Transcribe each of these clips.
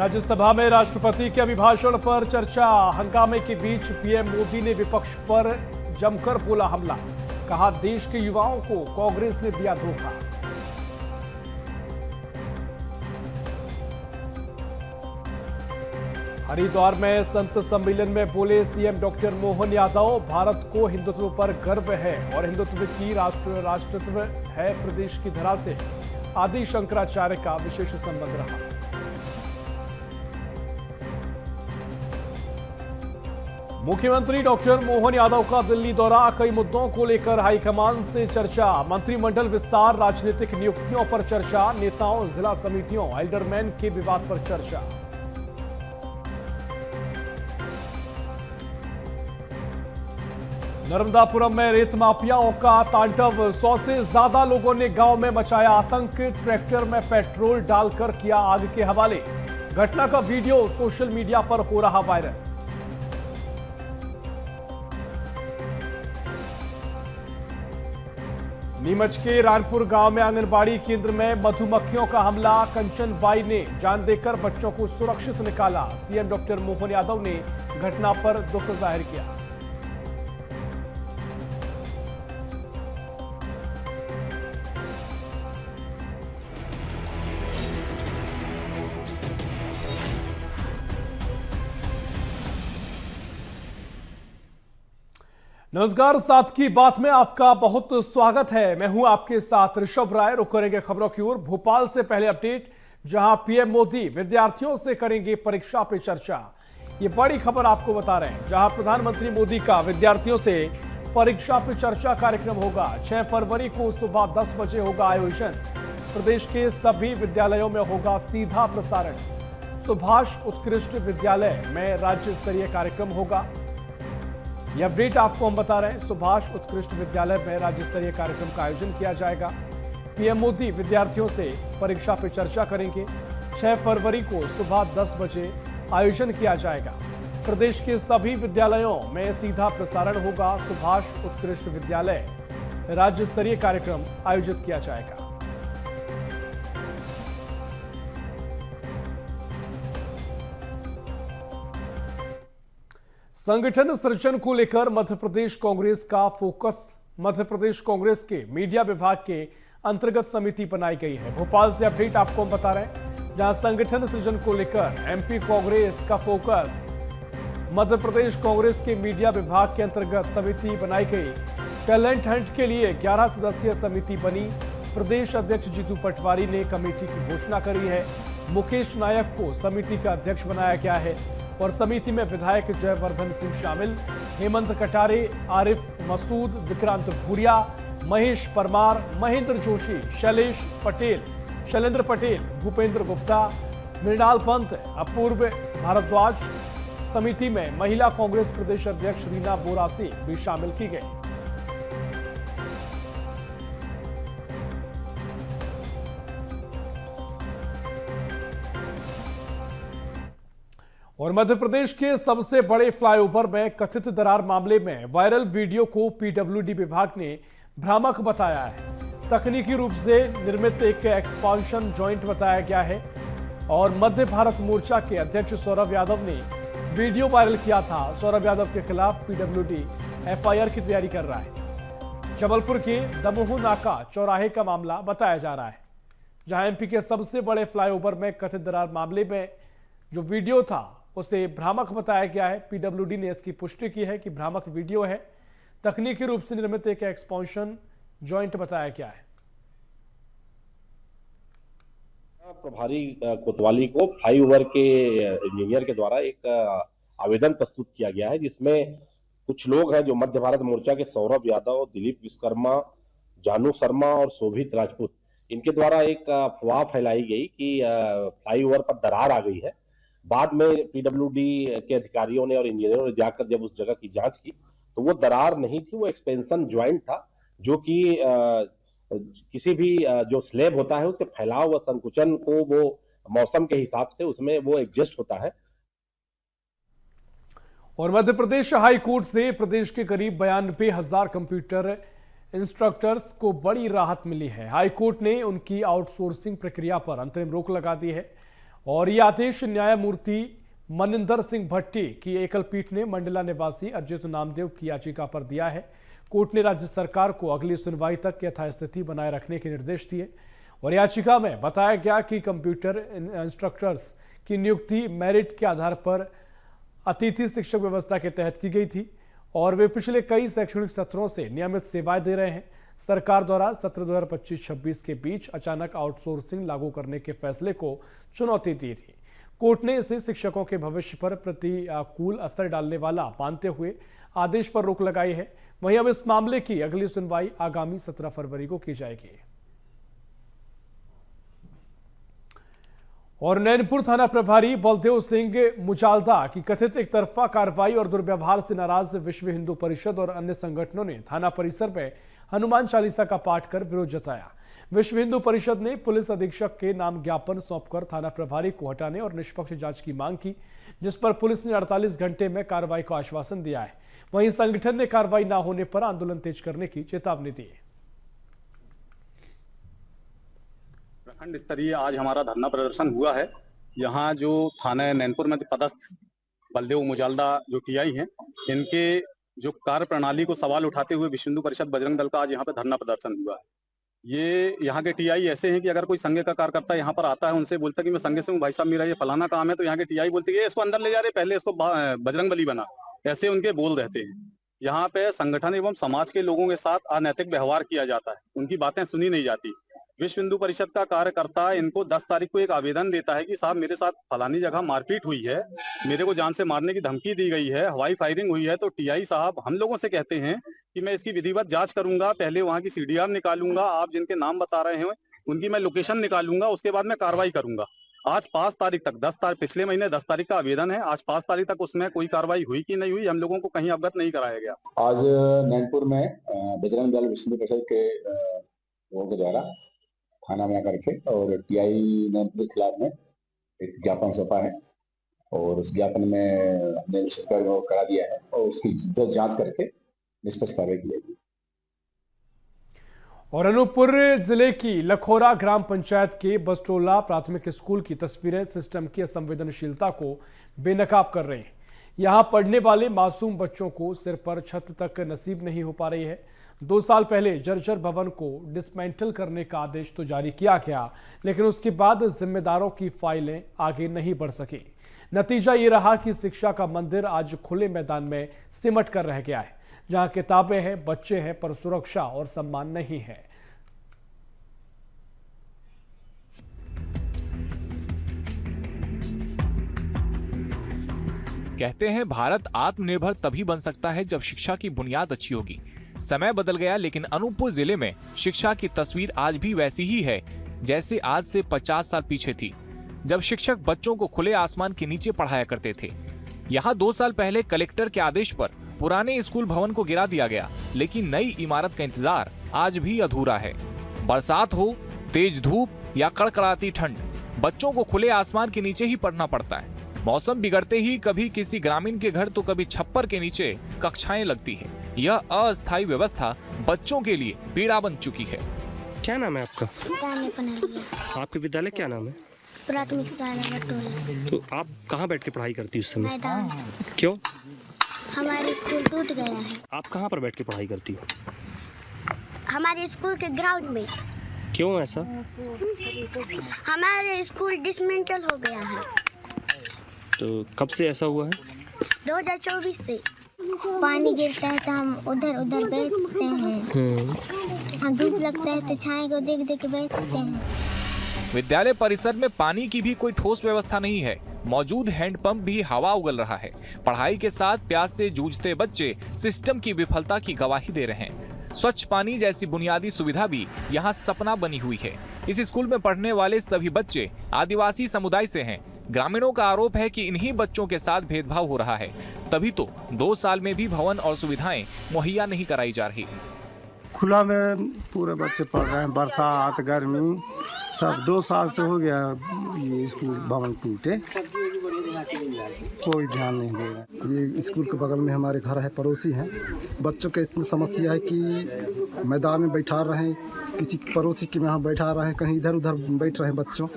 राज्यसभा में राष्ट्रपति के अभिभाषण पर चर्चा। हंगामे के बीच पीएम मोदी ने विपक्ष पर जमकर बोला हमला। कहा, देश के युवाओं को कांग्रेस ने दिया धोखा। हरिद्वार में संत सम्मेलन में बोले सीएम डॉक्टर मोहन यादव, भारत को हिंदुत्व पर गर्व है और हिंदुत्व की राष्ट्रत्व है प्रदेश की धरा से आदि शंकराचार्य का विशेष संबंध रहा। मुख्यमंत्री डॉक्टर मोहन यादव का दिल्ली दौरा, कई मुद्दों को लेकर हाईकमान से चर्चा। मंत्रिमंडल विस्तार, राजनीतिक नियुक्तियों पर चर्चा, नेताओं, जिला समितियों, एल्डरमैन के विवाद पर चर्चा। नर्मदापुरम में रेत माफियाओं का तांडव, 100 से ज्यादा लोगों ने गांव में मचाया आतंक। ट्रैक्टर में पेट्रोल डालकर किया आग के हवाले। घटना का वीडियो सोशल मीडिया पर हो रहा वायरल। नीमच के रानपुर गांव में आंगनबाड़ी केंद्र में मधुमक्खियों का हमला। कंचन बाई ने जान देकर बच्चों को सुरक्षित निकाला। सीएम डॉक्टर मोहन यादव ने घटना पर दुख जाहिर किया। नमस्कार, साथ की बात में आपका बहुत स्वागत है। मैं हूं आपके साथ ऋषभ राय। रुक करेंगे खबरों की ओर। भोपाल से पहले अपडेट, जहां पीएम मोदी विद्यार्थियों से करेंगे परीक्षा पे चर्चा। ये बड़ी खबर आपको बता रहे हैं, जहां प्रधानमंत्री मोदी का विद्यार्थियों से परीक्षा पे चर्चा कार्यक्रम होगा। 6 फरवरी को सुबह 10 बजे होगा आयोजन। प्रदेश के सभी विद्यालयों में होगा सीधा प्रसारण। सुभाष उत्कृष्ट विद्यालय में राज्य स्तरीय कार्यक्रम होगा। यह अपडेट आपको हम बता रहे हैं। सुभाष उत्कृष्ट विद्यालय में राज्य स्तरीय कार्यक्रम का आयोजन किया जाएगा। पीएम मोदी विद्यार्थियों से परीक्षा पर चर्चा करेंगे। 6 फरवरी को सुबह 10 बजे आयोजन किया जाएगा। प्रदेश के सभी विद्यालयों में सीधा प्रसारण होगा। सुभाष उत्कृष्ट विद्यालय राज्य स्तरीय कार्यक्रम आयोजित किया जाएगा। संगठन सृजन को लेकर मध्य प्रदेश कांग्रेस का फोकस। मध्य प्रदेश कांग्रेस के मीडिया विभाग के अंतर्गत समिति बनाई गई है। भोपाल से अपडेट आपको हम बता रहे हैं, जहां संगठन सृजन को लेकर एमपी कांग्रेस का फोकस। मध्य प्रदेश कांग्रेस के मीडिया विभाग के अंतर्गत समिति बनाई गई। टैलेंट हंट के लिए 11 सदस्यीय समिति बनी। प्रदेश अध्यक्ष जीतू पटवारी ने कमेटी की घोषणा करी है। मुकेश नायक को समिति का अध्यक्ष बनाया गया है और समिति में विधायक जयवर्धन सिंह शामिल, हेमंत कटारे, आरिफ मसूद, विक्रांत भूरिया, महेश परमार, महेंद्र जोशी, शैलेंद्र पटेल, भूपेंद्र गुप्ता, मृणाल पंत, अपूर्व भारद्वाज। समिति में महिला कांग्रेस प्रदेश अध्यक्ष रीना बोरासी भी शामिल की गई। और मध्य प्रदेश के सबसे बड़े फ्लाईओवर में कथित दरार मामले में वायरल वीडियो को पीडब्ल्यूडी विभाग ने भ्रामक बताया है। तकनीकी रूप से निर्मित एक एक्सपांशन जॉइंट बताया गया है और मध्य भारत मोर्चा के अध्यक्ष सौरभ यादव ने वीडियो वायरल किया था। सौरभ यादव के खिलाफ पीडब्ल्यूडी एफआईआर की तैयारी कर रहा है। जबलपुर के दमोह नाका चौराहे का मामला बताया जा रहा है, जहां एमपी के सबसे बड़े फ्लाईओवर में कथित दरार मामले में जो वीडियो था उसे भ्रामक बताया गया है। पीडब्ल्यूडी ने इसकी पुष्टि की है कि भ्रामक वीडियो है। तकनीकी रूप से निर्मित एक एक्सपांशन जॉइंट बताया गया है। प्रभारी कोतवाली को फ्लाईओवर के इंजीनियर के द्वारा एक आवेदन प्रस्तुत किया गया है, जिसमें कुछ लोग हैं जो मध्य भारत मोर्चा के सौरभ यादव, दिलीप विश्वकर्मा, जानू शर्मा और शोभित राजपूत, इनके द्वारा एक अफवाह फैलाई गई कि फ्लाईओवर पर दरार आ गई है। बाद में पीडब्ल्यूडी के अधिकारियों ने और इंजीनियरों ने जाकर जब उस जगह की जांच की तो वो दरार नहीं थी, वो एक्सपेंशन ज्वाइंट था, जो कि किसी भी जो स्लैब होता है उसके फैलाव व संकुचन को वो मौसम के हिसाब से उसमें वो एडजस्ट होता है। और मध्य प्रदेश हाई कोर्ट से प्रदेश के करीब 92,000 कंप्यूटर इंस्ट्रक्टर्स को बड़ी राहत मिली है। हाई कोर्ट ने उनकी आउटसोर्सिंग प्रक्रिया पर अंतरिम रोक लगा दी है और ये आदेश न्यायमूर्ति मनिंदर सिंह भट्टी की एकल पीठ ने मंडला निवासी अजित नामदेव की याचिका पर दिया है। कोर्ट ने राज्य सरकार को अगली सुनवाई तक यथास्थिति बनाए रखने के निर्देश दिए और याचिका में बताया गया कि कंप्यूटर इंस्ट्रक्टर्स की नियुक्ति मेरिट के आधार पर अतिथि शिक्षक व्यवस्था के तहत की गई थी और वे पिछले कई शैक्षणिक सत्रों से नियमित सेवाएं दे रहे हैं। सरकार द्वारा सत्र 2025-26 के बीच अचानक आउटसोर्सिंग लागू करने के फैसले को चुनौती दी थी। कोर्ट ने इसे शिक्षकों के भविष्य पर प्रतिकूल असर डालने वाला मानते हुए आदेश पर रोक लगाई है। वहीं अब इस मामले की अगली सुनवाई आगामी 17 फरवरी को की जाएगी। और नैनपुर थाना प्रभारी बलदेव सिंह मुचालदा की कथित एक तरफा कार्रवाई और दुर्व्यवहार से नाराज विश्व हिंदू परिषद और अन्य संगठनों ने थाना परिसर में हनुमान चालीसा का पाठ कर विरोध जताया। विश्व हिंदू परिषद ने पुलिस अधीक्षक के नाम ज्ञापन सौंपकर थाना प्रभारी को हटाने और निष्पक्ष जांच की मांग की, जिस पर पुलिस ने 48 घंटे में कार्रवाई का आश्वासन दिया है। वहीं संगठन ने कार्रवाई न होने पर आंदोलन तेज करने की चेतावनी दी है। प्रखंड स्तरीय आज हमारा धरना प्रदर्शन हुआ है। यहाँ जो थाना नैनपुर में पदस्थ बलदेव मुचालदा जो टीआई हैं, इनके जो कार्य प्रणाली को सवाल उठाते हुए विश्व हिंदू परिषद बजरंग दल का आज यहाँ पे धरना प्रदर्शन हुआ है। ये यहाँ के टीआई ऐसे हैं कि अगर कोई संघ का कार्यकर्ता यहाँ पर आता है, उनसे बोलता है कि मैं संघ से हूँ, भाई साहब मेरा ये फलाना काम है, तो यहाँ के टीआई बोलते हैं इसको अंदर ले जा रहे, पहले इसको बजरंग बली बना, ऐसे उनके बोल रहते हैं। यहाँ पे संगठन एवं समाज के लोगों के साथ अनैतिक व्यवहार किया जाता है, उनकी बातें सुनी नहीं जाती। विश्व हिंदू परिषद का कार्यकर्ता इनको 10 तारीख को एक आवेदन देता है कि साहब मेरे साथ फलानी जगह मारपीट हुई है, मेरे को जान से मारने की धमकी दी गई है, हवाई फायरिंग हुई है, तो टीआई साहब हम लोगों से कहते हैं कि मैं इसकी विधिवत जांच करूंगा, पहले वहां की सीडीआर निकालूंगा, आप जिनके नाम बता रहे हैं उनकी मैं लोकेशन निकालूंगा, उसके बाद मैं कार्रवाई करूंगा। आज 5 तारीख तक, 10 तारीख पिछले महीने 10 तारीख का आवेदन है, आज 5 तारीख तक उसमें कोई कार्रवाई हुई कि नहीं हुई, हम लोगों को कहीं अवगत नहीं कराया गया। आज नैनपुर में बजरंग दल विश्व हिंदू परिषद के लोगों के द्वारा थाना में आकर के और टीआई नैनपुर के खिलाफ में एक ज्ञापन सौंपा है और उस ज्ञापन में हमने सरकार को करा दिया है और उसकी जल्द जांच करके निष्पक्ष कार्रवाई की जाएगी। और अनूपपुर जिले की लखोरा ग्राम पंचायत के बसटोला प्राथमिक स्कूल की तस्वीरें सिस्टम की असंवेदनशीलता को बेनकाब कर रही हैं। यहां पढ़ने वाले मासूम बच्चों को सिर पर छत तक नसीब नहीं हो पा रही है। 2 साल पहले जर्जर भवन को डिसमेंटल करने का आदेश तो जारी किया गया, लेकिन उसके बाद जिम्मेदारों की फाइलें आगे नहीं बढ़ सकी। नतीजा ये रहा कि शिक्षा का मंदिर आज खुले मैदान में सिमट कर रह गया है, जहां किताबें हैं, बच्चे हैं, पर सुरक्षा और सम्मान नहीं है। कहते हैं भारत आत्मनिर्भर तभी बन सकता है जब शिक्षा की बुनियाद अच्छी होगी। समय बदल गया, लेकिन अनूपपुर जिले में शिक्षा की तस्वीर आज भी वैसी ही है जैसे आज से 50 साल पीछे थी, जब शिक्षक बच्चों को खुले आसमान के नीचे पढ़ाया करते थे। यहाँ 2 साल पहले कलेक्टर के आदेश पर पुराने स्कूल भवन को गिरा दिया गया, लेकिन नई इमारत का इंतजार आज भी अधूरा है। बरसात हो, तेज धूप या कड़कड़ाती ठंड, बच्चों को खुले आसमान के नीचे ही पढ़ना पड़ता है। मौसम बिगड़ते ही कभी किसी ग्रामीण के घर तो कभी छप्पर के नीचे कक्षाएं लगती है। यह अस्थायी व्यवस्था बच्चों के लिए पीड़ा बन चुकी है। क्या नाम है आपका? आपके विद्यालय क्या नाम है? प्राथमिक शाला बटोला। तो आप कहाँ बैठ के पढ़ाई करती उस समय? मैदान। क्यों? हमारे स्कूल टूट गया है। आप कहाँ पर बैठ के पढ़ाई करती हो? हमारे स्कूल के ग्राउंड में। क्यों ऐसा? हमारे स्कूल डिसमेंटल हो गया है। तो कब से ऐसा हुआ है? 2024 से। पानी गिरता है तो हम उधर उधर बैठते हैं। धूप लगता है तो छाया को देख देख के बैठते हैं। विद्यालय परिसर में पानी की भी कोई ठोस व्यवस्था नहीं है। मौजूद हैंडपंप भी हवा उगल रहा है। पढ़ाई के साथ प्यास से जूझते बच्चे सिस्टम की विफलता की गवाही दे रहे हैं। स्वच्छ पानी जैसी बुनियादी सुविधा भी यहाँ सपना बनी हुई है। इस स्कूल में पढ़ने वाले सभी बच्चे आदिवासी समुदाय से हैं। ग्रामीणों का आरोप है कि इन्हीं बच्चों के साथ भेदभाव हो रहा है, तभी तो 2 साल में भी भवन और सुविधाएं मुहैया नहीं कराई जा रही। खुला में पूरे बच्चे पढ़ रहे हैं, बरसात गर्मी सब। 2 साल से हो गया ये स्कूल भवन टूटे, कोई ध्यान नहीं दे रहा। ये स्कूल के बगल में हमारे घर है, पड़ोसी हैं। बच्चों के इतनी समस्या है कि मैदान में बैठा रहे, किसी पड़ोसी के यहाँ बैठा रहे, कहीं इधर उधर बैठ रहे बच्चों।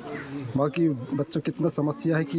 बाकी बच्चों की इतना समस्या है कि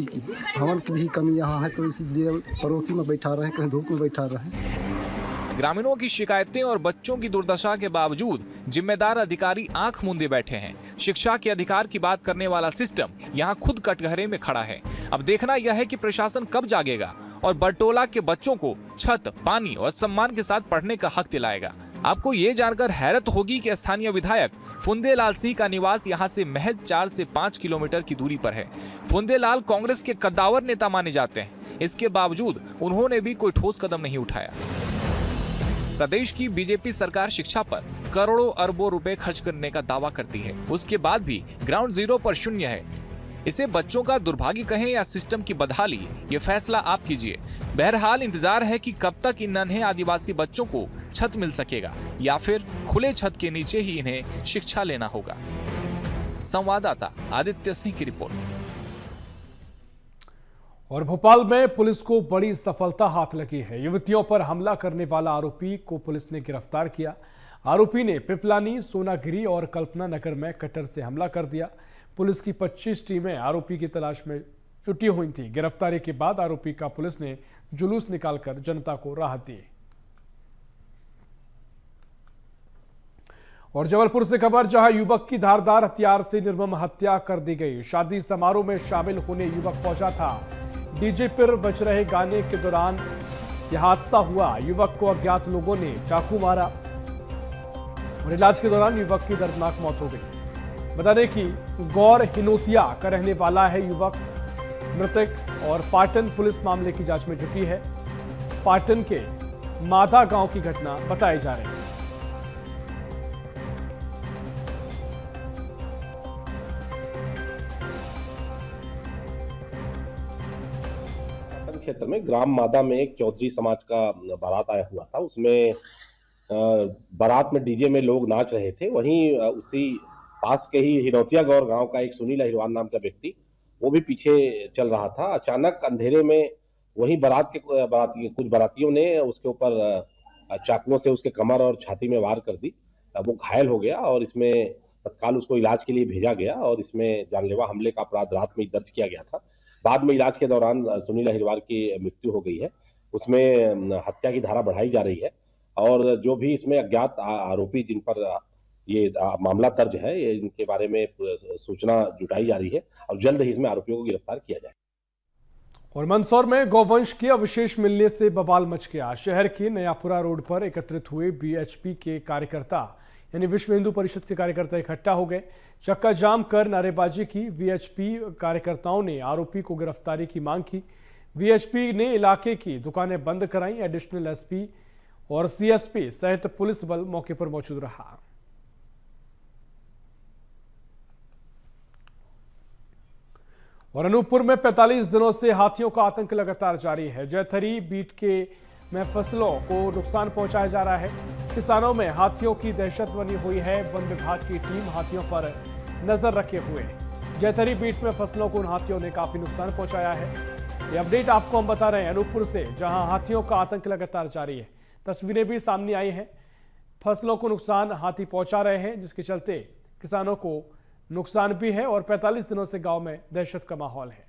हवन की भी कमी यहाँ है, तो इसलिए पड़ोसी में बैठा रहे, कहीं धूप में बैठा रहे। ग्रामीणों की शिकायतें और बच्चों की दुर्दशा के बावजूद जिम्मेदार अधिकारी आंख मूंदे बैठे हैं। शिक्षा के अधिकार की बात करने वाला सिस्टम यहाँ खुद कटघरे में खड़ा है। अब देखना यह है कि प्रशासन कब जागेगा और बरटोला के बच्चों को छत, पानी और सम्मान के साथ पढ़ने का हक दिलाएगा। आपको ये जानकर हैरत होगी कि स्थानीय विधायक फुंदेलाल सिंह का निवास यहाँ से महज 4 से 5 किलोमीटर की दूरी पर है। फुंदेलाल कांग्रेस के कद्दावर नेता माने जाते हैं। इसके बावजूद उन्होंने भी कोई ठोस कदम नहीं उठाया। प्रदेश की बीजेपी सरकार शिक्षा पर करोड़ों अरबों रुपए खर्च करने का दावा करती है, उसके बाद भी ग्राउंड जीरो पर शून्य है। इसे बच्चों का दुर्भाग्य कहें या सिस्टम की बदहाली, ये फैसला आप कीजिए। बहरहाल इंतजार है कि कब तक इन नन्हे आदिवासी बच्चों को छत मिल सकेगा या फिर खुले छत के नीचे ही इन्हें शिक्षा लेना होगा। संवाददाता आदित्य सिंह की रिपोर्ट। और भोपाल में पुलिस को बड़ी सफलता हाथ लगी है। युवतियों पर हमला करने वाला आरोपी को पुलिस ने गिरफ्तार किया। आरोपी ने पिपलानी, सोनागिरी और कल्पना नगर में कटर से हमला कर दिया। पुलिस की 25 टीमें आरोपी की तलाश में जुटी हुई थी। गिरफ्तारी के बाद आरोपी का पुलिस ने जुलूस निकालकर जनता को राहत दी। और जबलपुर से खबर, जहां युवक की धारदार हथियार से निर्मम हत्या कर दी गई। शादी समारोह में शामिल होने युवक पहुंचा था। डीजे पर बज रहे गाने के दौरान यह हादसा हुआ। युवक को अज्ञात लोगों ने चाकू मारा और इलाज के दौरान युवक की दर्दनाक मौत हो गई। बता दें कि गौर हिनोतिया का रहने वाला है युवक मृतक और पाटन पुलिस मामले की जांच में जुटी है। पाटन के माधा गांव की घटना बताई जा रही है। क्षेत्र में ग्राम मादा में एक चौधरी समाज का बारात आया हुआ था। उसमें बारात में डीजे में लोग नाच रहे थे। वहीं उसी पास के ही हिनौतिया गौर गांव का एक सुनील अहिरवान नाम का व्यक्ति, वो भी पीछे चल रहा था। अचानक अंधेरे में वही कुछ बारातियों ने उसके ऊपर चाकुओं से उसके कमर और छाती में वार कर दी। वो घायल हो गया और इसमें तत्काल उसको इलाज के लिए भेजा गया और इसमें जानलेवा हमले का अपराध रात में दर्ज किया गया था। बाद में इलाज के दौरान सुनील अहिरवार की मृत्यु हो गई है। उसमें हत्या की धारा बढ़ाई जा रही है और जो भी इसमें अज्ञात आरोपी जिन पर ये मामला दर्ज है, इनके बारे में सूचना जुटाई जा रही है और जल्द ही इसमें आरोपियों को गिरफ्तार किया जाए। और मंदसौर में गौवंश के अवशेष मिलने से बवाल मच गया। शहर के नयापुरा रोड पर एकत्रित हुए बीएचपी के कार्यकर्ता यानी विश्व हिंदू परिषद के कार्यकर्ता इकट्ठा हो गए। चक्का जाम कर नारेबाजी की। वीएचपी कार्यकर्ताओं ने आरोपी को गिरफ्तारी की मांग की। वीएचपी ने इलाके की दुकानें बंद कराई। एडिशनल एसपी और सीएसपी सहित पुलिस बल मौके पर मौजूद रहा। और अनूपपुर में 45 दिनों से हाथियों का आतंक लगातार जारी है। जैथरी बीट के में फसलों को नुकसान पहुंचाया जा रहा है। किसानों में हाथियों की दहशत बनी हुई है। वन विभाग की टीम हाथियों पर नजर रखे हुए है। जैथरी बीट में फसलों को उन हाथियों ने काफी नुकसान पहुंचाया है। ये अपडेट आपको हम बता रहे हैं अनूपपुर से, जहां हाथियों का आतंक लगातार जारी है। तस्वीरें भी सामने आई हैं। फसलों को नुकसान हाथी पहुंचा रहे हैं, जिसके चलते किसानों को नुकसान भी है और 45 दिनों से गांव में दहशत का माहौल है।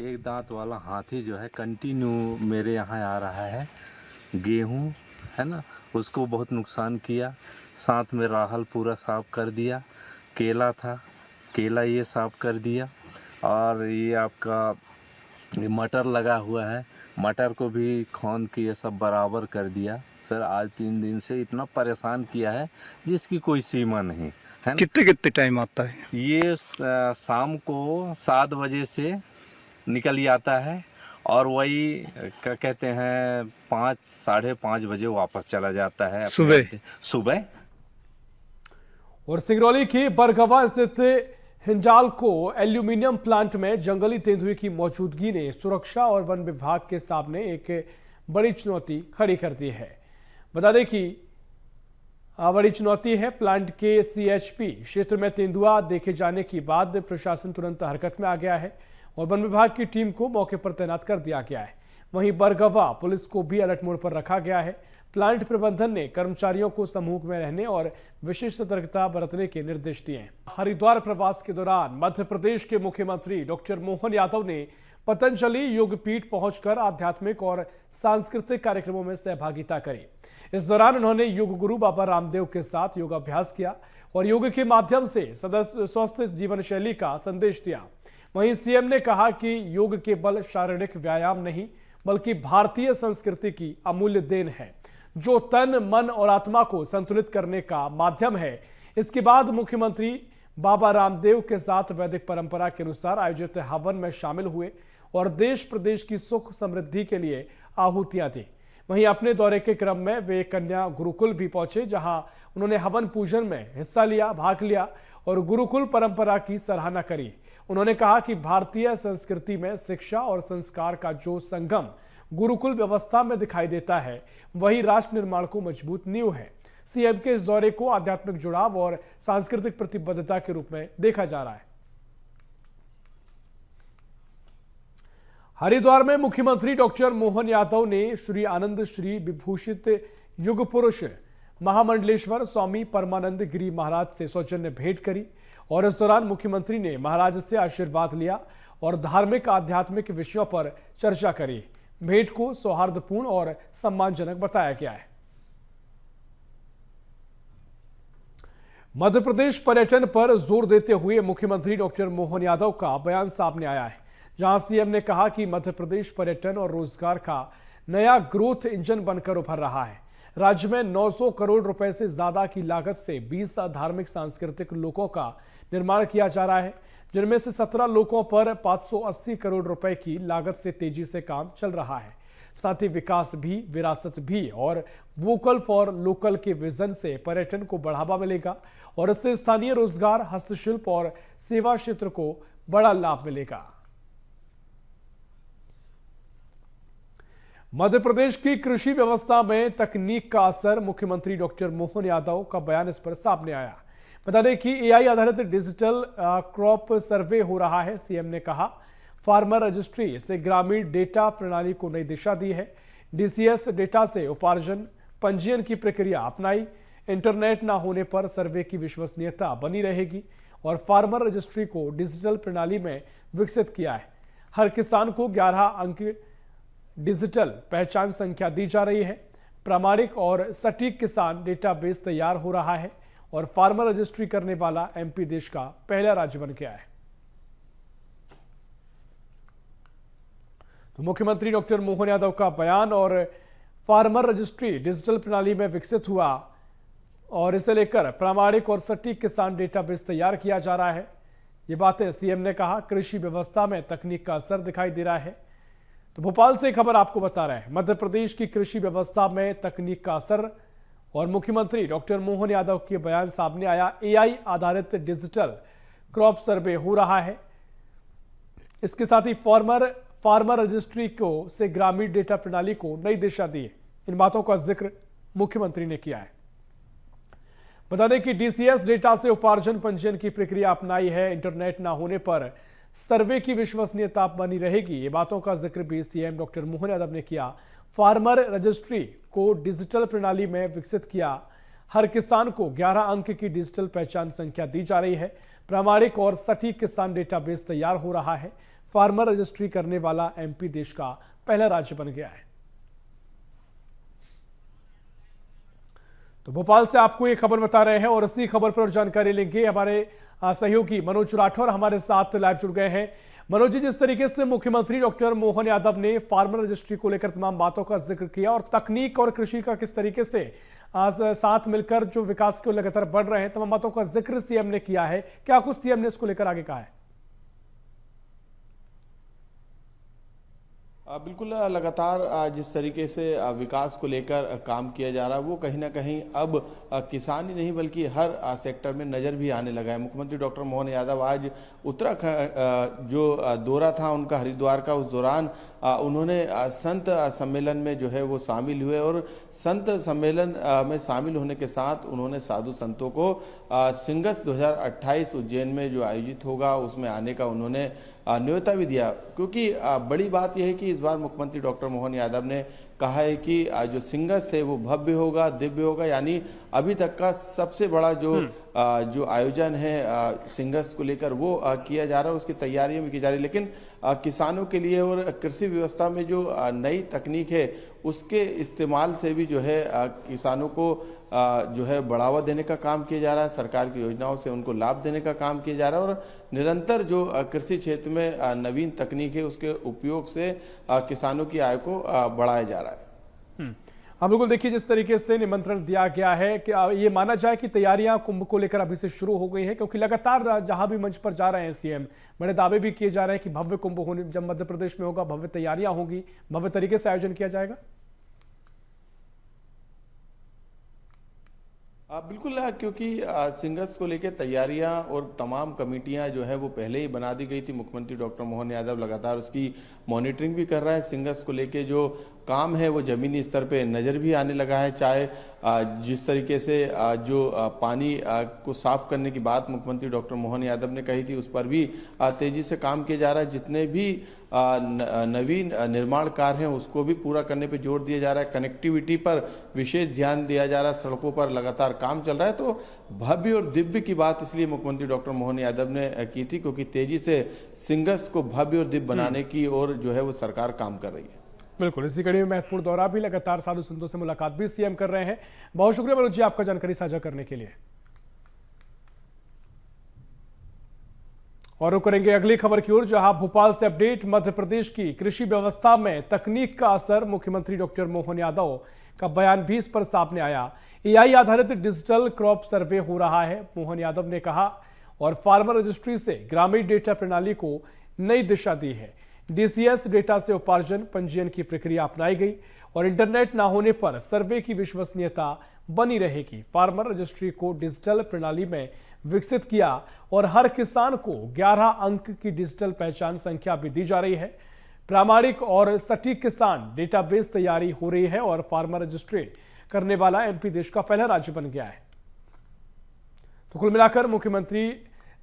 एक दांत वाला हाथी जो है कंटिन्यू मेरे यहाँ आ रहा है। गेहूं है ना, उसको बहुत नुकसान किया। साथ में राहल पूरा साफ कर दिया। केला था, केला ये साफ कर दिया। और ये आपका मटर लगा हुआ है, मटर को भी खौंद के ये सब बराबर कर दिया। सर आज 3 दिन से इतना परेशान किया है जिसकी कोई सीमा नहीं है। कितने टाइम आता है ये? शाम को 7 बजे से निकल जाता है और वही क्या कहते हैं 5 साढ़े 5 बजे वापस चला जाता है सुबह। और सिंगरौली की बरगवा स्थित हिंजाल्को एल्यूमिनियम प्लांट में जंगली तेंदुए की मौजूदगी ने सुरक्षा और वन विभाग के सामने एक बड़ी चुनौती खड़ी कर दी है। बता दें कि बड़ी चुनौती है। प्लांट के सीएचपी क्षेत्र में तेंदुआ देखे जाने के बाद प्रशासन तुरंत हरकत में आ गया है और वन विभाग की टीम को मौके पर तैनात कर दिया गया है। वहीं बरगवा पुलिस को भी अलर्ट मोड पर रखा गया है। प्लांट प्रबंधन ने कर्मचारियों को समूह में रहने और विशेष सतर्कता बरतने के निर्देश दिए हैं। हरिद्वार प्रवास के दौरान मध्य प्रदेश के मुख्यमंत्री डॉक्टर मोहन यादव ने पतंजलि योग पीठ पहुंचकर आध्यात्मिक और सांस्कृतिक कार्यक्रमों में सहभागिता करी। इस दौरान उन्होंने योग गुरु बाबा रामदेव के साथ योगाभ्यास किया और योग के माध्यम से स्वस्थ जीवन शैली का संदेश दिया। वहीं सीएम ने कहा कि योग केवल शारीरिक व्यायाम नहीं बल्कि भारतीय संस्कृति की अमूल्य देन है, जो तन, मन और आत्मा को संतुलित करने का माध्यम है। इसके बाद मुख्यमंत्री बाबा रामदेव के साथ वैदिक परंपरा के अनुसार आयोजित हवन में शामिल हुए और देश प्रदेश की सुख समृद्धि के लिए आहुतियां दी। वहीं अपने दौरे के क्रम में वे कन्या गुरुकुल भी पहुंचे, जहां उन्होंने हवन पूजन में हिस्सा लिया, भाग लिया और गुरुकुल परंपरा की सराहना करी। उन्होंने कहा कि भारतीय संस्कृति में शिक्षा और संस्कार का जो संगम गुरुकुल व्यवस्था में दिखाई देता है, वही राष्ट्र निर्माण को मजबूत नींव है। सीएम के इस दौरे को आध्यात्मिक जुड़ाव और सांस्कृतिक प्रतिबद्धता के रूप में देखा जा रहा है। हरिद्वार में मुख्यमंत्री डॉक्टर मोहन यादव ने श्री आनंद श्री विभूषित युग पुरुष महामंडलेश्वर स्वामी परमानंद गिरी महाराज से सौजन्य भेंट करी और इस दौरान मुख्यमंत्री ने महाराज से आशीर्वाद लिया और धार्मिक आध्यात्मिक विषयों पर चर्चा करी। भेंट को सौहार्दपूर्ण और सम्मानजनक बताया गया है। मध्य प्रदेश पर्यटन पर जोर देते हुए मुख्यमंत्री डॉक्टर मोहन यादव का बयान सामने आया है, जहां सीएम ने कहा कि मध्य प्रदेश पर्यटन और रोजगार का नया ग्रोथ इंजन बनकर उभर रहा है। राज्य में 900 करोड़ रुपए से ज्यादा की लागत से 20 धार्मिक सांस्कृतिक लोकों का निर्माण किया जा रहा है, जिनमें से 17 लोकों पर 580 करोड़ रुपए की लागत से तेजी से काम चल रहा है। साथ ही विकास भी, विरासत भी और वोकल फॉर लोकल के विजन से पर्यटन को बढ़ावा मिलेगा और इससे स्थानीय रोजगार, हस्तशिल्प और सेवा क्षेत्र को बड़ा लाभ मिलेगा। मध्य प्रदेश की कृषि व्यवस्था में तकनीक का असर, मुख्यमंत्री डॉक्टर मोहन यादव का बयान इस पर सामने आया। बता दें कि एआई आधारित डिजिटल क्रॉप सर्वे हो रहा है। सीएम ने कहा, फार्मर रजिस्ट्री से ग्रामीण डेटा प्रणाली को नई दिशा दी है। डीसीएस डेटा से उपार्जन पंजीयन की प्रक्रिया अपनाई। इंटरनेट ना होने पर सर्वे की विश्वसनीयता बनी रहेगी और फार्मर रजिस्ट्री को डिजिटल प्रणाली में विकसित किया है। हर किसान को 11 अंक डिजिटल पहचान संख्या दी जा रही है। प्रामाणिक और सटीक किसान डेटाबेस तैयार हो रहा है और फार्मर रजिस्ट्री करने वाला एमपी देश का पहला राज्य बन गया है। तो मुख्यमंत्री डॉक्टर मोहन यादव का बयान और फार्मर रजिस्ट्री डिजिटल प्रणाली में विकसित हुआ और इसे लेकर प्रामाणिक और सटीक किसान डेटाबेस तैयार किया जा रहा है। ये बातें सीएम ने कहा। कृषि व्यवस्था में तकनीक का असर दिखाई दे रहा है। तो भोपाल से खबर आपको बता रहे हैं, मध्य प्रदेश की कृषि व्यवस्था में तकनीक का असर और मुख्यमंत्री डॉक्टर मोहन यादव के बयान सामने आया। एआई आधारित डिजिटल क्रॉप सर्वे हो रहा है। इसके साथ ही फार्मर रजिस्ट्री को से ग्रामीण डेटा प्रणाली को नई दिशा दी। इन बातों का जिक्र मुख्यमंत्री ने किया है। बता दें कि डीसीएस डेटा से उपार्जन पंजीयन की प्रक्रिया अपनाई है। इंटरनेट ना होने पर सर्वे की विश्वसनीयता बनी रहेगी। ये बातों का जिक्र भी सीएम डॉक्टर मोहन यादव ने किया। फार्मर रजिस्ट्री को डिजिटल प्रणाली में विकसित किया। हर किसान को 11 अंक की डिजिटल पहचान संख्या दी जा रही है। प्रामाणिक और सटीक किसान डेटाबेस तैयार हो रहा है। फार्मर रजिस्ट्री करने वाला एमपी देश का पहला राज्य बन गया है। तो भोपाल से आपको ये खबर बता रहे हैं और इसी खबर पर जानकारी लेंगे। हमारे सहयोगी मनोज राठौर हमारे साथ लाइव जुड़ गए हैं। मनोज जी, जिस तरीके से मुख्यमंत्री डॉक्टर मोहन यादव ने फार्मर रजिस्ट्री को लेकर तमाम बातों का जिक्र किया और तकनीक और कृषि का किस तरीके से साथ मिलकर जो विकास को लगातार बढ़ रहे हैं, तमाम बातों का जिक्र सीएम ने किया है, क्या कुछ सीएम ने इसको लेकर आगे कहा है? बिल्कुल, लगातार जिस तरीके से विकास को लेकर काम किया जा रहा है वो कहीं ना कहीं अब किसान ही नहीं बल्कि हर सेक्टर में नज़र भी आने लगा है। मुख्यमंत्री डॉक्टर मोहन यादव आज उत्तराखंड जो दौरा था उनका हरिद्वार का, उस दौरान उन्होंने संत सम्मेलन में जो है वो शामिल हुए और संत सम्मेलन में शामिल होने के साथ उन्होंने साधु संतों को सिंगस 2028 उज्जैन में जो आयोजित होगा उसमें आने का उन्होंने न्योता भी दिया, क्योंकि बड़ी बात यह है कि इस बार मुख्यमंत्री डॉक्टर मोहन यादव ने कहा है कि जो सिंगस है वो भव्य होगा, दिव्य होगा, यानी अभी तक का सबसे बड़ा जो आयोजन है सिंगस को लेकर वो किया जा रहा है, उसकी तैयारियां भी की जा रही है। लेकिन किसानों के लिए और कृषि व्यवस्था में जो नई तकनीक है उसके इस्तेमाल से भी जो है किसानों को जो है बढ़ावा देने का काम किया जा रहा है, सरकार की योजनाओं से उनको लाभ देने का काम किया जा रहा है और निरंतर जो कृषि क्षेत्र में नवीन तकनीक है उसके उपयोग से किसानों की आय को बढ़ाया जा रहा है। हम बिल्कुल देखिए जिस तरीके से निमंत्रण दिया गया है कि ये माना जाए कि तैयारियां कुंभ को लेकर अभी से शुरू हो गई हैं, क्योंकि लगातार जहां भी मंच पर जा रहे हैं सीएम बड़े दावे भी किए जा रहे हैं कि भव्य कुंभ होने जब मध्य प्रदेश में होगा भव्य तैयारियां होगी, भव्य तरीके से आयोजन किया जाएगा। बिल्कुल, क्योंकि सिंगस को लेकर तैयारियां और तमाम कमेटियां जो है वो पहले ही बना दी गई थी। मुख्यमंत्री डॉक्टर मोहन यादव लगातार उसकी मॉनिटरिंग भी कर रहा है। सिंगस को लेकर जो काम है वो जमीनी स्तर पे नज़र भी आने लगा है, चाहे जिस तरीके से जो पानी को साफ करने की बात मुख्यमंत्री डॉक्टर मोहन यादव ने कही थी उस पर भी तेजी से काम किया जा रहा है। जितने भी नवीन निर्माण कार्य हैं उसको भी पूरा करने पे जोर दिया जा रहा है। कनेक्टिविटी पर विशेष ध्यान दिया जा रहा है, सड़कों पर लगातार काम चल रहा है। तो भव्य और दिव्य की बात इसलिए मुख्यमंत्री डॉक्टर मोहन यादव ने की थी क्योंकि तेजी से सिंगस को भव्य और दिव्य बनाने की और जो है वो सरकार काम कर रही है। बिल्कुल, इसी कड़ी में महत्वपूर्ण दौरा भी लगातार साधु संतों से मुलाकात भी सीएम कर रहे हैं। बहुत शुक्रिया मनोज जी आपका जानकारी साझा करने के लिए। और रुक करेंगे अगली खबर की ओर, जहां भोपाल से अपडेट। मध्य प्रदेश की कृषि व्यवस्था में तकनीक का असर, मुख्यमंत्री डॉक्टर मोहन यादव का बयान भी इस पर सामने आया। एआई आधारित डिजिटल क्रॉप सर्वे हो रहा है, मोहन यादव ने कहा, और फार्मर रजिस्ट्री से ग्रामीण डेटा प्रणाली को नई दिशा दी है। डीसीएस डेटा से उपार्जन पंजीयन की प्रक्रिया अपनाई गई और इंटरनेट न होने पर सर्वे की विश्वसनीयता बनी रहेगी। फार्मर रजिस्ट्री को डिजिटल प्रणाली में विकसित किया और हर किसान को 11 अंक की डिजिटल पहचान संख्या भी दी जा रही है। प्रामाणिक और सटीक किसान डेटाबेस तैयारी हो रही है और फार्मर रजिस्ट्री करने वाला एमपी देश का पहला राज्य बन गया है। तो कुल मिलाकर मुख्यमंत्री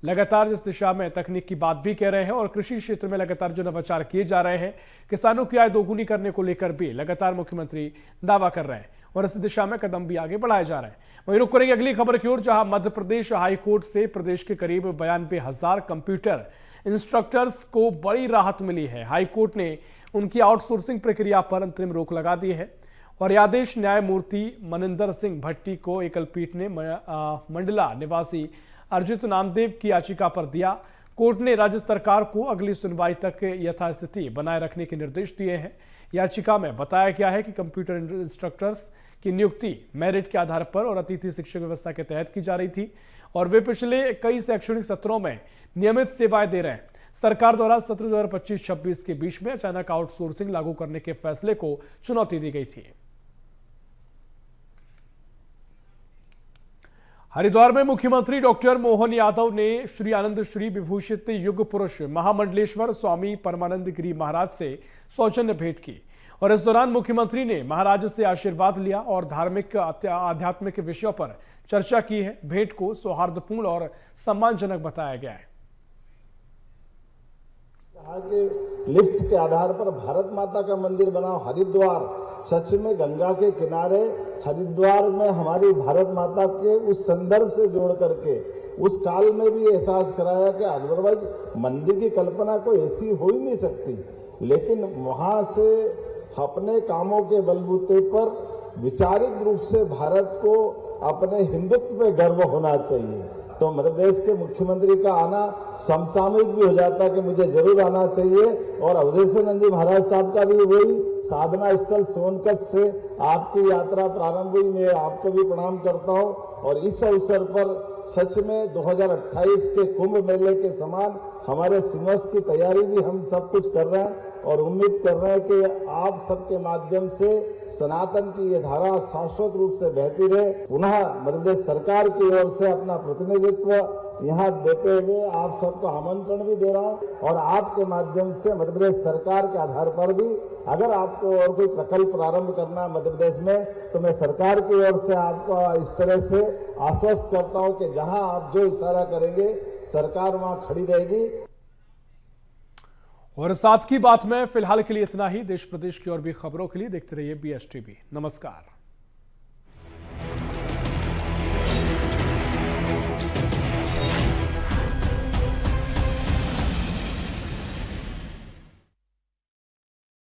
लगातार जिस दिशा में तकनीक की बात भी कह रहे हैं और कृषि क्षेत्र में लगातार जो नवाचार किए जा रहे हैं, किसानों की आय दोगुनी करने को लेकर भी लगातार मुख्यमंत्री दावा कर रहे हैं और इस दिशा में कदम भी आगे बढ़ाए जा रहे हैं। वहीं रुक करेंगे अगली खबर की ओर, जहां मध्य प्रदेश हाईकोर्ट से प्रदेश के करीब 92,000 कंप्यूटर इंस्ट्रक्टर्स को बड़ी राहत मिली है। हाईकोर्ट ने उनकी आउटसोर्सिंग प्रक्रिया पर अंतरिम रोक लगा दी है और आदेश न्यायमूर्ति मनिंदर सिंह भट्टी को एकल पीठ ने मंडला निवासी अर्जित नामदेव की याचिका पर दिया। कोर्ट ने राज्य सरकार को अगली सुनवाई तक यथास्थिति बनाए रखने के निर्देश दिए हैं। याचिका में बताया गया है कि कंप्यूटर इंस्ट्रक्टर्स की नियुक्ति मेरिट के आधार पर और अतिथि शिक्षक व्यवस्था के तहत की जा रही थी और वे पिछले कई शैक्षणिक सत्रों में नियमित सेवाएं दे रहे हैं। सरकार द्वारा सत्र 2025-26 के बीच में अचानक आउटसोर्सिंग लागू करने के फैसले को चुनौती दी गई थी। हरिद्वार में मुख्यमंत्री डॉक्टर मोहन यादव ने श्री आनंद श्री विभूषित युग पुरुष महामंडलेश्वर स्वामी परमानंद गिरी महाराज से सौजन्य भेंट की और इस दौरान मुख्यमंत्री ने महाराज से आशीर्वाद लिया और धार्मिक आध्यात्मिक विषयों पर चर्चा की है। भेंट को सौहार्दपूर्ण और सम्मानजनक बताया गया है। के लिफ्ट के आधार पर भारत माता का मंदिर बना हरिद्वार, सच में गंगा के किनारे हरिद्वार में हमारी भारत माता के उस संदर्भ से जोड़ करके उस काल में भी एहसास कराया कि अदरवाइज मंदिर की कल्पना कोई ऐसी हो ही नहीं सकती, लेकिन वहां से अपने कामों के बलबूते पर वैचारिक रूप से भारत को अपने हिंदुत्व पे गर्व होना चाहिए। तो मध्य प्रदेश के मुख्यमंत्री का आना समसामयिक भी हो जाता है कि मुझे जरूर आना चाहिए और अवधेशानंद जी महाराज साहब का भी वही साधना स्थल सोनकच्छ से आपकी यात्रा प्रारंभ हुई। मैं आपको भी प्रणाम करता हूं और इस अवसर पर सच में 2028 के कुंभ मेले के समान हमारे सिंहस्थ की तैयारी भी हम सब कुछ कर रहे हैं और उम्मीद कर रहे हैं कि आप सबके माध्यम से सनातन की ये धारा शाश्वत रूप से बहती रहे। पुनः मध्य प्रदेश सरकार की ओर से अपना प्रतिनिधित्व यहाँ देते हुए आप सबको आमंत्रण भी दे रहा हूँ और आपके माध्यम से मध्य प्रदेश सरकार के आधार पर भी अगर आपको और कोई प्रकल्प प्रारंभ करना है मध्य प्रदेश में तो मैं सरकार की ओर से आपको इस तरह से आश्वस्त करता हूँ कि जहाँ आप जो इशारा करेंगे सरकार वहाँ खड़ी रहेगी। और साथ की बात में फिलहाल के लिए इतना ही। देश प्रदेश की और भी खबरों के लिए देखते रहिए BSTV। नमस्कार।